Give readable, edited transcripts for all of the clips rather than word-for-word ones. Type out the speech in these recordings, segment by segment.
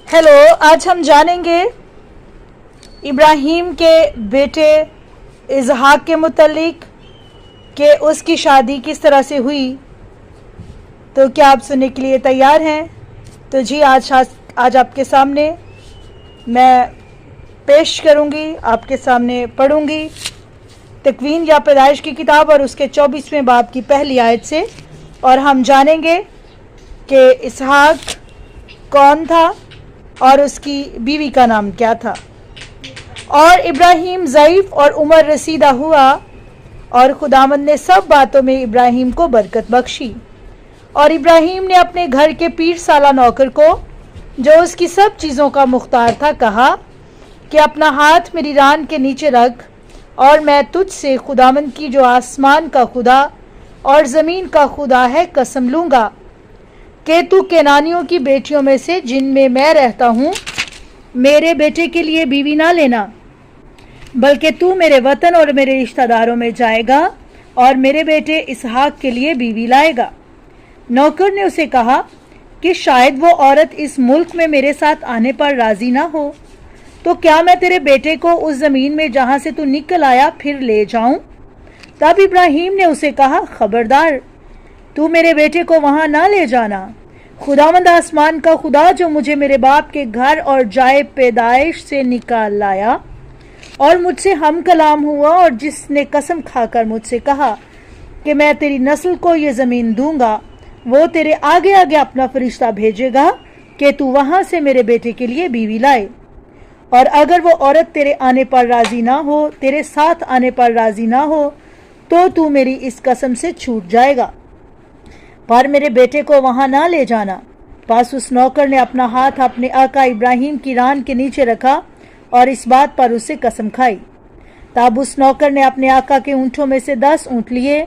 Hello, आज हम जानेंगे इब्राहिम के बेटे इसहाक के मुतल्लिक कि उसकी शादी किस तरह से हुई। तो क्या आप सुनने के लिए तैयार हैं? तो जी आज आपके सामने मैं पेश करूंगी, आपके सामने पढ़ूंगी तकवीन या पैदाइश की किताब और उसके 24वें बाब की पहली आयत से, और हम जानेंगे कि इसहाक कौन था और उसकी बीवी का नाम क्या था। और इब्राहिम ज़ईफ़ और उम्र रसीदा हुआ और खुदावंद ने सब बातों में इब्राहिम को बरकत बख्शी। और इब्राहिम ने अपने घर के 20 साला नौकर को, जो उसकी सब चीज़ों का मुख्तार था, कहा कि अपना हाथ मेरी रान के नीचे रख, और मैं तुझसे खुदावंद की जो आसमान का खुदा और ज़मीन का खुदा है कसम लूँगा कि तू केनानियों की बेटियों में से जिनमें मैं रहता हूँ मेरे बेटे के लिए बीवी ना लेना, बल्कि तू मेरे वतन और मेरे रिश्तेदारों में जाएगा और मेरे बेटे इसहाक के लिए बीवी लाएगा। नौकर ने उसे कहा कि शायद वो औरत इस मुल्क में मेरे साथ आने पर राजी ना हो, तो क्या मैं तेरे बेटे को उस ज़मीन में जहाँ से तू निकल आया फिर ले जाऊँ? तब इब्राहिम ने उसे कहा, खबरदार, तू मेरे बेटे को वहां ना ले जाना। खुदावंद आसमान का खुदा जो मुझे मेरे बाप के घर और जाए पैदाइश से निकाल लाया और मुझसे हम कलाम हुआ, और जिसने कसम खाकर मुझसे कहा कि मैं तेरी नस्ल को ये ज़मीन दूंगा, वो तेरे आगे आगे अपना फरिश्ता भेजेगा कि तू वहां से मेरे बेटे के लिए बीवी लाए। और अगर वो औरत तेरे आने पर राजी ना हो, तेरे साथ आने पर राजी ना हो, तो तू मेरी इस कसम से छूट जाएगा, पर मेरे बेटे को वहां ना ले जाना। बस उस नौकर ने अपना हाथ अपने आका इब्राहिम की रान के नीचे रखा और इस बात पर उससे कसम खाई। तब उस नौकर ने अपने आका के ऊँटों में से 10 ऊँट लिए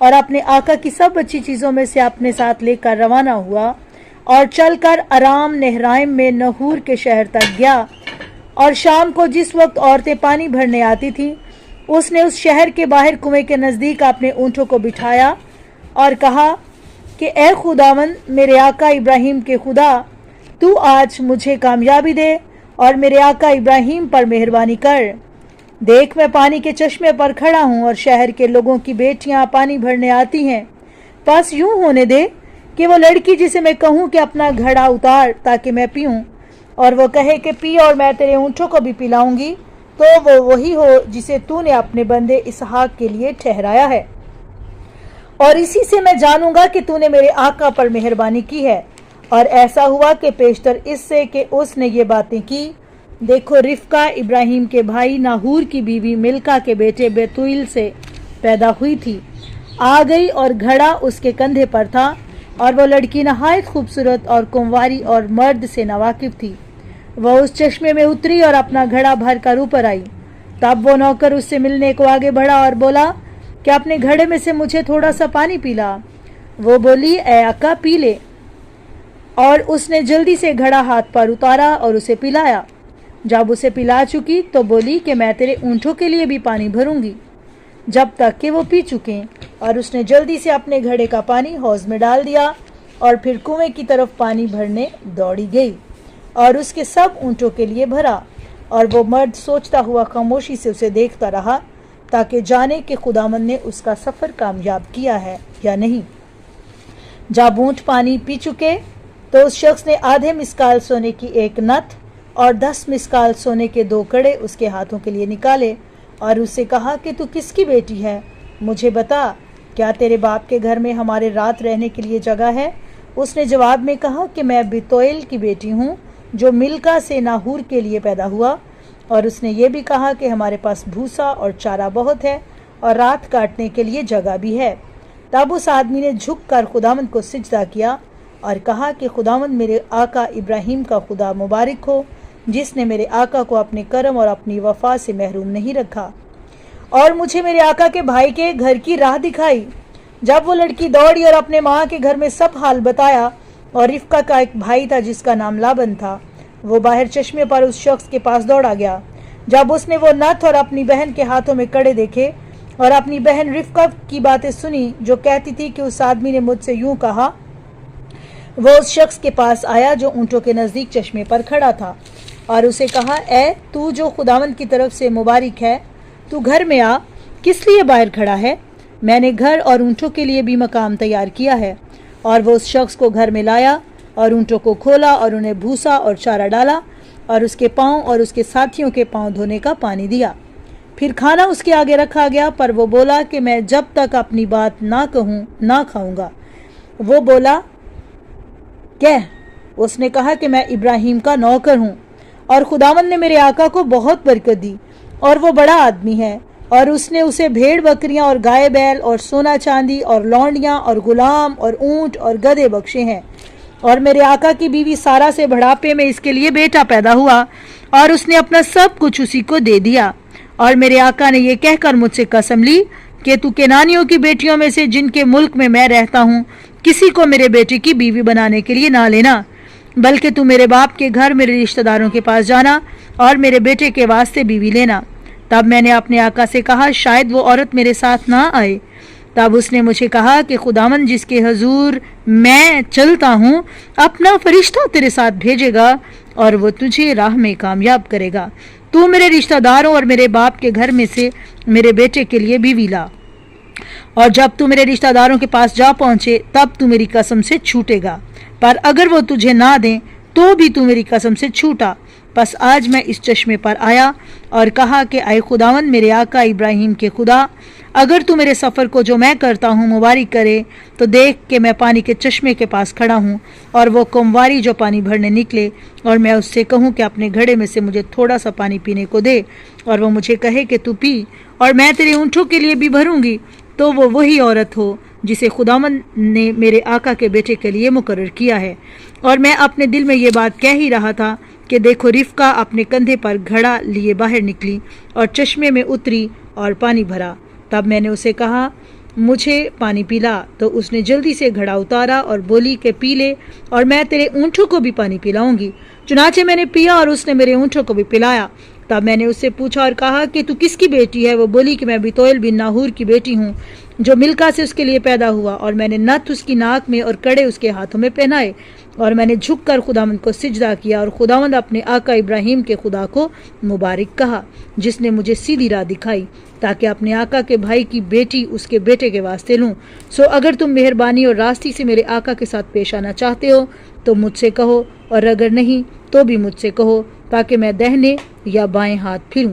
और अपने आका की सब अच्छी चीज़ों में से अपने साथ लेकर रवाना हुआ और चलकर अराम नहराइम में नहूर के शहर तक गया। और शाम को जिस वक्त औरतें पानी भरने आती थीं, उसने उस शहर के बाहर कुएं के नज़दीक अपने ऊँटों को बिठाया और कहा कि ए खुदावंद, मेरे आका इब्राहिम के खुदा, तू आज मुझे कामयाबी दे और मेरे आका इब्राहिम पर मेहरबानी कर। देख, मैं पानी के चश्मे पर खड़ा हूँ और शहर के लोगों की बेटियाँ पानी भरने आती हैं। बस यूं होने दे कि वो लड़की जिसे मैं कहूँ कि अपना घड़ा उतार ताकि मैं पीऊँ, और वो कहे कि पी और मैं तेरे ऊँटों को भी पिलाऊंगी, तो वो वही हो जिसे तूने अपने बंदे इसहाक के लिए ठहराया है। और इसी से मैं जानूंगा कि तूने मेरे आका पर मेहरबानी की है। और ऐसा हुआ कि पेशतर इससे कि उसने ये बातें की। देखो, रिफ्का इब्राहिम के भाई नाहूर की बीवी मिल्का के बेटे बेतुइल से पैदा हुई थी, आ गई और घड़ा उसके कंधे पर था, और वो लड़की नहायत खूबसूरत और कुंवारी और मर्द से नावाकिफ थी। वह उस चश्मे में उतरी और अपना घड़ा भर कर ऊपर आई। तब वो नौकर उससे मिलने को आगे बढ़ा और बोला कि अपने घड़े में से मुझे थोड़ा सा पानी पिला। वो बोली, ए आका, पी ले। और उसने जल्दी से घड़ा हाथ पर उतारा और उसे पिलाया। जब उसे पिला चुकी तो बोली कि मैं तेरे ऊँटों के लिए भी पानी भरूंगी जब तक कि वो पी चुके। और उसने जल्दी से अपने घड़े का पानी हौज में डाल दिया और फिर कुएं की तरफ पानी भरने दौड़ी गई और उसके सब ऊँटों के लिए भरा। और वो मर्द सोचता हुआ खामोशी से उसे देखता रहा ताकि जाने कि खुदावंद ने उसका सफ़र कामयाब किया है या नहीं। जब ऊँट पानी पी चुके तो उस शख्स ने आधे मिस्काल सोने की एक नथ और 10 मिस्काल सोने के 2 कड़े उसके हाथों के लिए निकाले और उससे कहा कि तू किसकी बेटी है, मुझे बता, क्या तेरे बाप के घर में हमारे रात रहने के लिए जगह है? उसने जवाब में कहा कि मैं बेतुएल की बेटी हूँ जो मिल्का से नाहूर के लिए पैदा हुआ। और उसने ये भी कहा कि हमारे पास भूसा और चारा बहुत है और रात काटने के लिए जगह भी है। तब उस आदमी ने झुककर खुदावंद को सिजदा किया और कहा कि खुदावंद मेरे आका इब्राहिम का खुदा मुबारक हो, जिसने मेरे आका को अपने करम और अपनी वफा से महरूम नहीं रखा और मुझे मेरे आका के भाई के घर की राह दिखाई। जब वो लड़की दौड़ी और अपने माँ के घर में सब हाल बताया, और रिफ्का का एक भाई था जिसका नाम लाबन था, वो बाहर चश्मे पर उस शख्स के पास दौड़ा गया। जब उसने वो नथ और अपनी बहन के हाथों में कड़े देखे और अपनी बहन रिफ्का की बातें सुनी जो कहती थी कि उस आदमी ने मुझसे यूं कहा, वो उस शख्स के पास आया जो ऊँटों के नज़दीक चश्मे पर खड़ा था और उसे कहा, ए तू जो खुदावंद की तरफ से मुबारक है, तू घर में आ, किस लिए बाहर खड़ा है? मैंने घर और ऊँटों के लिए भी मकाम तैयार किया है। और वो उस शख्स को घर में लाया और ऊँटों को खोला और उन्हें भूसा और चारा डाला और उसके पाँव और उसके साथियों के पाँव धोने का पानी दिया। फिर खाना उसके आगे रखा गया, पर वो बोला कि मैं जब तक अपनी बात ना कहूँ ना खाऊंगा। वो बोला, क्या? उसने कहा कि मैं इब्राहिम का नौकर हूँ और खुदावंद ने मेरे आका को बहुत बरकत दी और वो बड़ा आदमी है और उसने उसे भेड़ बकरियां और गाय बैल और सोना चांदी और लौंडियां और गुलाम और ऊंट और गधे बख्शे हैं। और मेरे आका की बीवी सारा से बुढ़ापे में इसके लिए बेटा पैदा हुआ और उसने अपना सब कुछ उसी को दे दिया। और मेरे आका ने यह कहकर मुझसे कसम ली कि तू केनानियों की बेटियों में से जिनके मुल्क में मैं रहता हूँ किसी को मेरे बेटे की बीवी बनाने के लिए ना लेना, बल्कि तू मेरे बाप के घर मेरे रिश्तेदारों के पास जाना और मेरे बेटे के वास्ते बीवी लेना। तब मैंने अपने आका से कहा, शायद वो औरत मेरे साथ ना आए। तब उसने मुझे कहा कि खुदावंद जिसके हजूर मैं चलता हूँ अपना फरिश्ता तेरे साथ भेजेगा और वो तुझे राह में कामयाब करेगा। तू मेरे रिश्तेदारों और मेरे बाप के घर में से मेरे बेटे के लिए बीवी ला, और जब तू मेरे रिश्तेदारों के पास जा पहुंचे तब तू मेरी कसम से छूटेगा, पर अगर वो तुझे ना दें तो भी तू मेरी कसम से छूटा। बस आज मैं इस चश्मे पर आया और कहा कि आए खुदावंद मेरे आका इब्राहिम के खुदा, अगर तू मेरे सफ़र को जो मैं करता हूँ मुबारक करे तो देख कि मैं पानी के चश्मे के पास खड़ा हूँ और वो कुंवारी जो पानी भरने निकले और मैं उससे कहूँ कि अपने घड़े में से मुझे थोड़ा सा पानी पीने को दे और वो मुझे कहे कि तू पी और मैं तेरे ऊँटों के लिए भी भरूँगी, तो वो वही औरत हो जिसे खुदावंद ने मेरे आका के बेटे के लिए मुकर्रर किया है। और मैं अपने दिल में ये बात कह ही रहा था कि देखो रिफ़का अपने कंधे पर घड़ा लिए बाहर निकली और चश्मे में उतरी और पानी भरा। तब मैंने उसे कहा, मुझे पानी पिला, तो उसने जल्दी से घड़ा उतारा और बोली कि पी ले और मैं तेरे ऊँटों को भी पानी पिलाऊंगी। चुनाचे मैंने पिया और उसने मेरे ऊँटों को भी पिलाया। तब मैंने उससे पूछा और कहा कि तू किसकी बेटी है? वो बोली कि मैं बितोल बिन नाहूर की बेटी हूँ जो मिल्का से उसके लिए पैदा हुआ। और मैंने नथ उसकी नाक में और कड़े उसके हाथों में पहनाए और मैंने झुककर खुदावंद को सिजदा किया और खुदावंद अपने आका इब्राहिम के खुदा को मुबारक कहा जिसने मुझे सीधी राह दिखाई ताकि अपने आका के भाई की बेटी उसके बेटे के वास्ते लूँ। सो अगर तुम मेहरबानी और रास्ती से मेरे आका के साथ पेश आना चाहते हो तो मुझसे कहो, और अगर नहीं तो भी मुझसे कहो ताकि मैं दाहिने या बाएं हाथ फिरूं।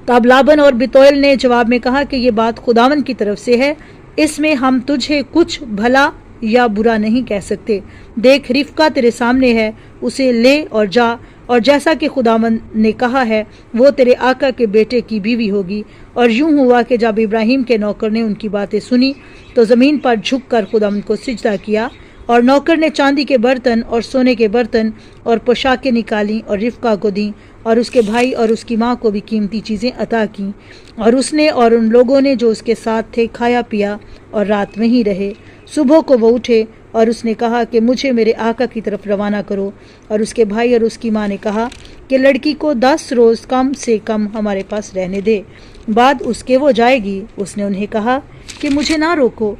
तब लाबन और बितोल ने जवाब में कहा कि ये बात खुदावंद की तरफ से है, इसमें हम तुझे कुछ भला या बुरा नहीं कह सकते। देख रिफ़का तेरे सामने है, उसे ले और जा, और जैसा कि खुदावंद ने कहा है वो तेरे आका के बेटे की बीवी होगी। और यूं हुआ कि जब इब्राहिम के नौकर ने उनकी बातें सुनी तो ज़मीन पर झुककर खुदावंद को सिजदा किया, और नौकर ने चांदी के बर्तन और सोने के बर्तन और पोशाकें निकाली और रिफ़का को दी और उसके भाई और उसकी माँ को भी कीमती चीज़ें अता की। और उसने और उन लोगों ने जो उसके साथ थे खाया पिया और रात वहीं रहे। सुबह को वो उठे और उसने कहा कि मुझे मेरे आका की तरफ रवाना करो। और उसके भाई और उसकी माँ ने कहा कि लड़की को 10 रोज़ कम से कम हमारे पास रहने दे, बाद उसके वो जाएगी। उसने उन्हें कहा कि मुझे ना रोको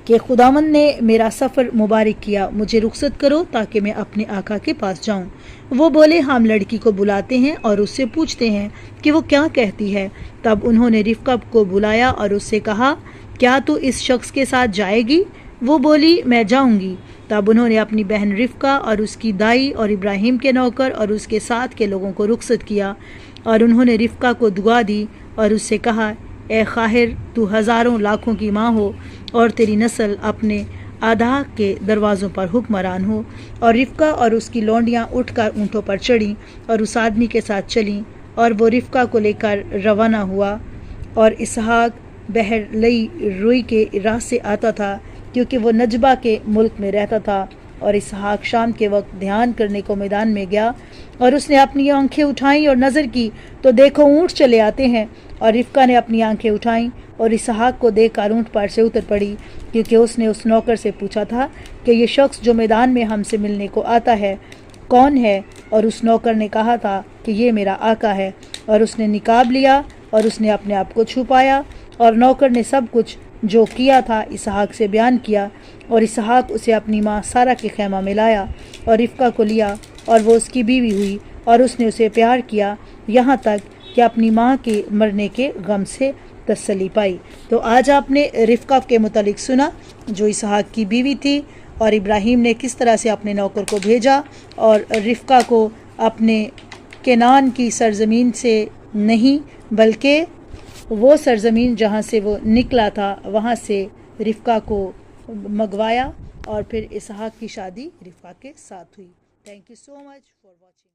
कि खुदावंद ने मेरा सफ़र मुबारक किया, मुझे रुखसत करो ताकि मैं अपने आका के पास जाऊं। वो बोले, हम लड़की को बुलाते हैं और उससे पूछते हैं कि वो क्या कहती है। तब उन्होंने रिफ़का को बुलाया और उससे कहा, क्या तू इस शख्स के साथ जाएगी? वो बोली, मैं जाऊंगी। तब उन्होंने अपनी बहन रिफ़का और उसकी दाई और इब्राहिम के नौकर और उसके साथ के लोगों को रुखसत किया। और उन्होंने रिफ़का को दुआ दी और उससे कहा, ए खाहिर, तू हज़ारों लाखों की माँ हो और तेरी नस्ल अपने आधा के दरवाज़ों पर हुक्मरान हो। और रिफ़का और उसकी लौंडियाँ उठकर ऊँटों पर चढ़ीं और उस आदमी के साथ चलीं, और वो रिफ़का को लेकर रवाना हुआ। और इसहाक बहर लई रुई के राह से आता था क्योंकि वो नजबा के मुल्क में रहता था। और इसहाक शाम के वक्त ध्यान करने को मैदान में गया और उसने अपनी आंखें उठाईं और नज़र की तो देखो ऊँट चले आते हैं। और रिफ़का ने अपनी आंखें उठाईं और इसहाक को देखकर ऊँट पर से उतर पड़ी, क्योंकि उसने उस नौकर से पूछा था कि ये शख्स जो मैदान में हमसे मिलने को आता है कौन है। और उस नौकर ने कहा था कि ये मेरा आका है। और उसने निकाब लिया और उसने अपने आप को छुपाया, और नौकर ने सब कुछ جو کیا تھا اسحاق سے بیان کیا، اور اسحاق اسے اپنی ماں سارہ کے خیمہ میں لایا اور رفقہ کو لیا اور وہ اس کی بیوی ہوئی اور اس نے اسے پیار کیا یہاں تک کہ اپنی ماں کے مرنے کے غم سے تسلی پائی۔ تو آج آپ نے رفقہ کے متعلق سنا جو اسحاق کی بیوی تھی، اور ابراہیم نے کس طرح سے اپنے نوکر کو بھیجا اور رفقہ کو اپنے کنعان کی سرزمین سے نہیں بلکہ وہ سرزمین جہاں سے وہ نکلا تھا وہاں سے رفقہ کو منگوایا، اور پھر اسحاق کی شادی رفقہ کے ساتھ ہوئی۔ Thank you so much for watching.